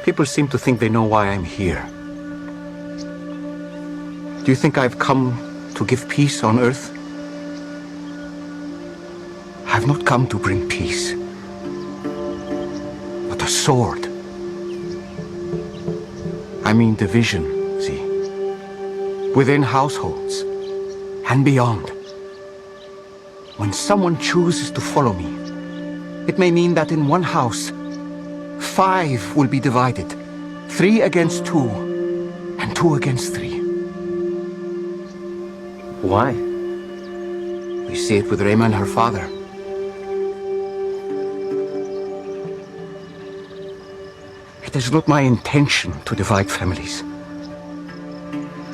People seem to think they know why I'm here. Do you think I've come to give peace on earth? I've not come to bring peace, but a sword. I mean division, see? Within households and beyond. When someone chooses to follow me, it may mean that in one house, 5 will be divided. 3 against 2, and 2 against 3. Why? We see it with Rema and her father. It is not my intention to divide families.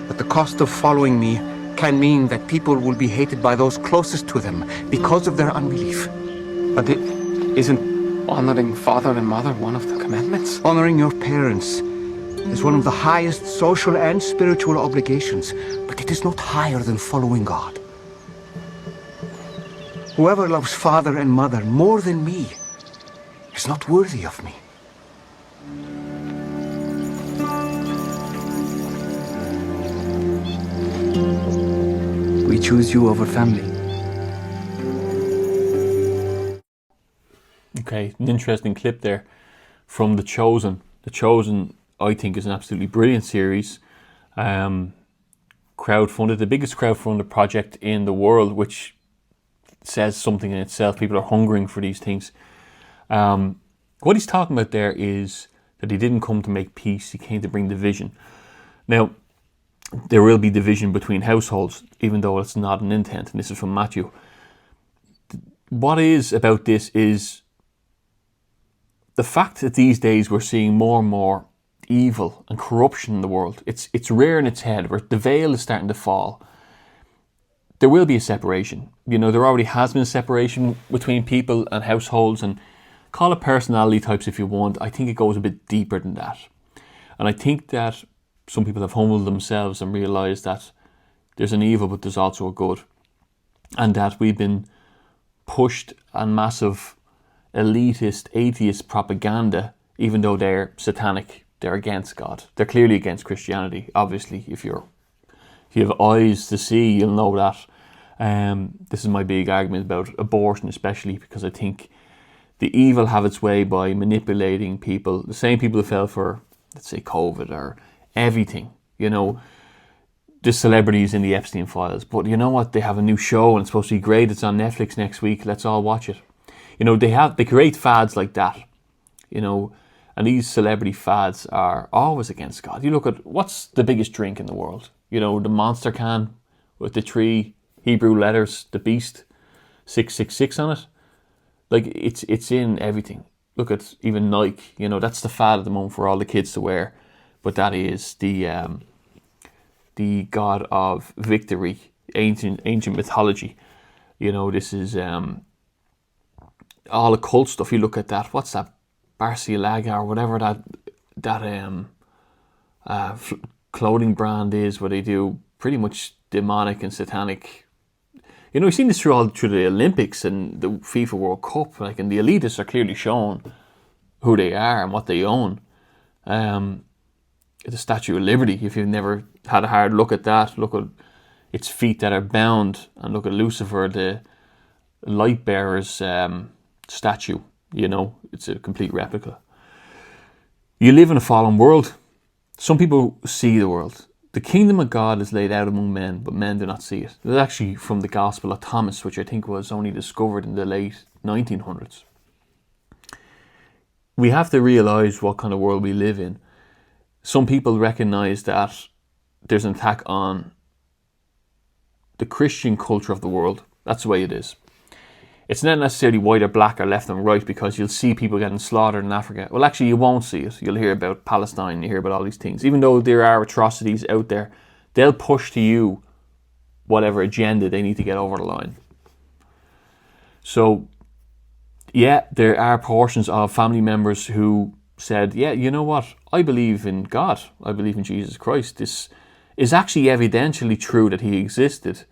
But the cost of following me can mean that people will be hated by those closest to them because of their unbelief. But isn't honoring father and mother one of the commandments? Honoring your parents is one of the highest social and spiritual obligations, but it is not higher than following God. Whoever loves father and mother more than me is not worthy of me. We choose you over family. Okay, an interesting clip there from The Chosen. The Chosen, I think, is an absolutely brilliant series. Crowdfunded, the biggest crowdfunded project in the world, which says something in itself. People are hungering for these things. What he's talking about there is that he didn't come to make peace, he came to bring division. Now, there will be division between households, even though it's not an intent, and this is from Matthew. What is about this is the fact that these days we're seeing more and more evil and corruption in the world. It's rearing its head, where the veil is starting to fall. There will be a separation. You know, there already has been a separation between people and households, and call it personality types if you want. I think it goes a bit deeper than that. And I think that some people have humbled themselves and realised that there's an evil, but there's also a good. And that we've been pushed on massive elitist, atheist propaganda, even though they're satanic, they're against God. They're clearly against Christianity. Obviously, if you have eyes to see, you'll know that. This is my big argument about abortion, especially because I think the evil have its way by manipulating people. The same people who fell for, let's say, COVID or everything, you know, the celebrities in the Epstein files. But you know what? They have a new show and it's supposed to be great. It's on Netflix next week. Let's all watch it. You know, they create fads like that, you know, and these celebrity fads are always against God. You look at what's the biggest drink in the world? You know, the Monster can with the 3 Hebrew letters, the beast, 666 on it. Like, it's in everything. Look at even Nike, you know, that's the fad at the moment for all the kids to wear. But that is the god of victory, ancient mythology. You know, this is all occult stuff. You look at that. What's that? Barcilaga or whatever that clothing brand is, where they do pretty much demonic and satanic. You know, we've seen this through the Olympics and the FIFA World Cup. Like, and the elitists are clearly shown who they are and what they own. The Statue of Liberty, if you've never had a hard look at that, look at its feet that are bound, and look at Lucifer, the light bearer's statue. You know, it's a complete replica. You live in a fallen world. Some people see the world. The kingdom of God is laid out among men, but men do not see it. This is actually from the Gospel of Thomas, which I think was only discovered in the late 1900s. We have to realise what kind of world we live in. Some people recognise that there's an attack on the Christian culture of the world. That's the way it is. It's not necessarily white or black or left and right, because you'll see people getting slaughtered in Africa. Well, actually, you won't see it. You'll hear about Palestine, you hear about all these things. Even though there are atrocities out there, they'll push to you whatever agenda they need to get over the line. So, yeah, there are portions of family members who said, yeah, you know what? I believe in God. I believe in Jesus Christ. This is actually evidentially true that he existed.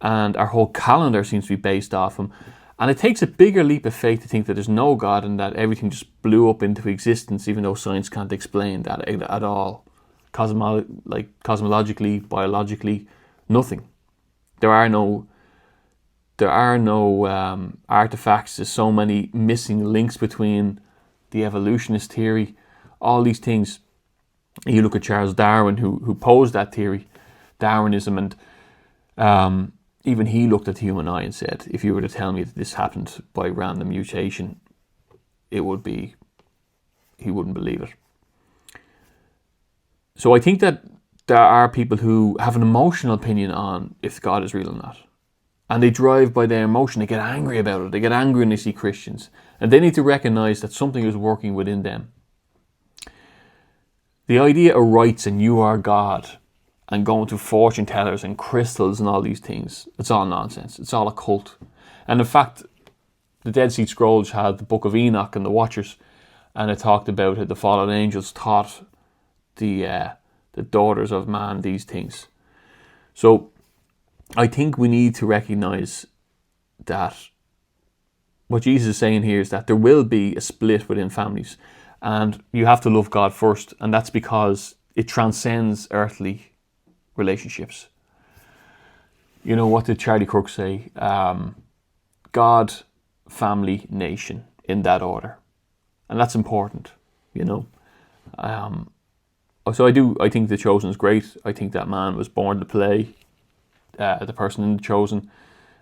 And our whole calendar seems to be based off him. And it takes a bigger leap of faith to think that there's no God and that everything just blew up into existence, even though science can't explain that at all. Cosmologically, biologically, nothing. There are no artifacts. There's so many missing links between the evolutionist theory, all these things. You look at Charles Darwin, who posed that theory, Darwinism, and even he looked at the human eye and said, if you were to tell me that this happened by random mutation, he wouldn't believe it. So I think that there are people who have an emotional opinion on if God is real or not. And they drive by their emotion. They get angry about it. They get angry when they see Christians. And they need to recognize that something is working within them. The idea of rights and you are God and going to fortune tellers and crystals and all these things, it's all nonsense. It's all a cult. And in fact, the Dead Sea Scrolls had the Book of Enoch and the Watchers, and it talked about how the fallen angels taught the daughters of man these things. So I think we need to recognize that what Jesus is saying here is that there will be a split within families, and you have to love God first, and that's because it transcends earthly relationships. You know, what did Charlie Kirk say? God, family, nation, in that order. And that's important, you know. So I think The Chosen is great. I think that man was born to play the person in The Chosen.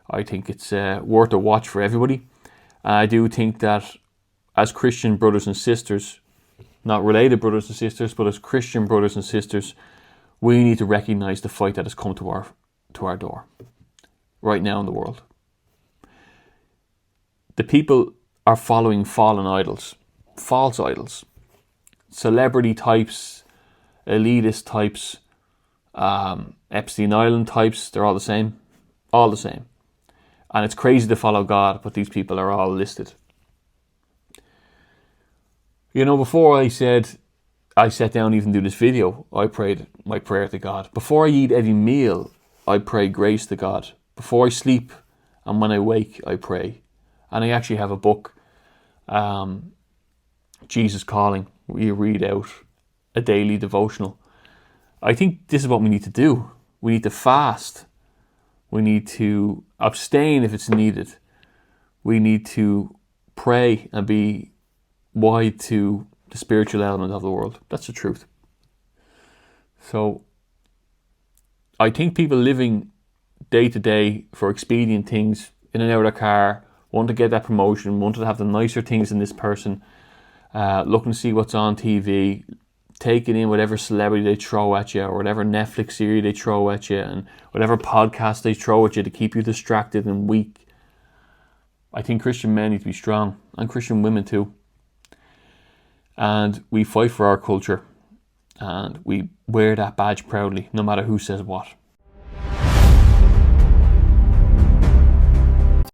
I think it's worth a watch for everybody. I do think that as Christian brothers and sisters, not related brothers and sisters, but as Christian brothers and sisters, we need to recognize the fight that has come to our door right now in the world. The people are following fallen idols, false idols, celebrity types, elitist types, Epstein Island types. They're all the same, all the same. And it's crazy to follow God, but these people are all listed. You know, before I sat down even to do this video, I prayed my prayer to God. Before I eat any meal, I pray grace to God. Before I sleep and when I wake, I pray. And I actually have a book, Jesus Calling, where you read out a daily devotional. I think this is what we need to do. We need to fast. We need to abstain if it's needed. We need to pray and be wide to the spiritual element of the world. That's the truth. So I think people living day to day for expedient things, in and out of their car, want to get that promotion, want to have the nicer things in this person, looking to see what's on TV, taking in whatever celebrity they throw at you, or whatever Netflix series they throw at you, and whatever podcast they throw at you to keep you distracted and weak. I think Christian men need to be strong, and Christian women too. And we fight for our culture, and we wear that badge proudly, no matter who says what.